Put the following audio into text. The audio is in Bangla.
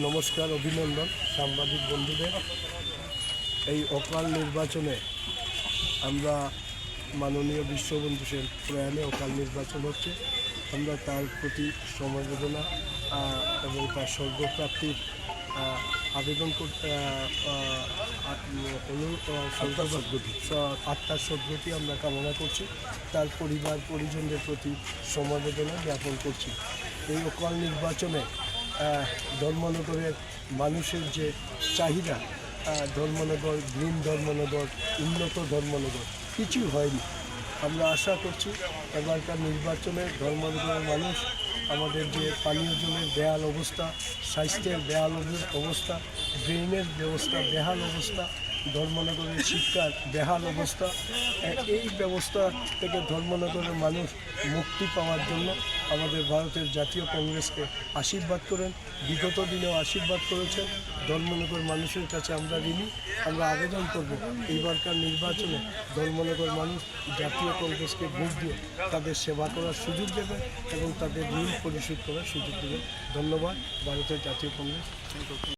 নমস্কার, অভিনন্দন সাংবাদিক বন্ধুদের। এই অকাল নির্বাচনে আমরা মাননীয় বিশ্ববন্ধু সেন প্রয়াণে অকাল নির্বাচন হচ্ছে, আমরা তার প্রতি সমবেদনা এবং তার স্বর্গপ্রাপ্তির আবেদন করতে আত্মার সদ্গতি আমরা কামনা করছি। তার পরিবার পরিজনদের প্রতি সমবেদনা জ্ঞাপন করছি। এই অকাল নির্বাচনে ধর্মনগরের মানুষের যে চাহিদা, ধর্মনগর, গ্রিন ধর্মনগর, উন্নত ধর্মনগর কিছুই হয়নি। আমরা আশা করছি এবারকার নির্বাচনে ধর্মনগরের মানুষ আমাদের যে পানীয় জলের বেহাল অবস্থা, স্বাস্থ্যের বেহাল অবস্থা, ড্রেনের ব্যবস্থা বেহাল অবস্থা, ধর্মনগরের শিক্ষার বেহাল অবস্থা, এই ব্যবস্থা থেকে ধর্মনগরের মানুষ মুক্তি পাওয়ার জন্য আমাদের ভারতের জাতীয় কংগ্রেসকে আশীর্বাদ করেন। বিগত দিনেও আশীর্বাদ করেছেন। ধর্মনগর মানুষের কাছে আমরা ঋণী। আমরা আবেদন করব এইবারকার নির্বাচনে ধর্মনগর মানুষ জাতীয় কংগ্রেসকে ভোট দিয়ে তাদের সেবা করার সুযোগ দেবেন এবং তাদের ঋণ পরিশোধ করার সুযোগ দেবেন। ধন্যবাদ। ভারতের জাতীয় কংগ্রেস।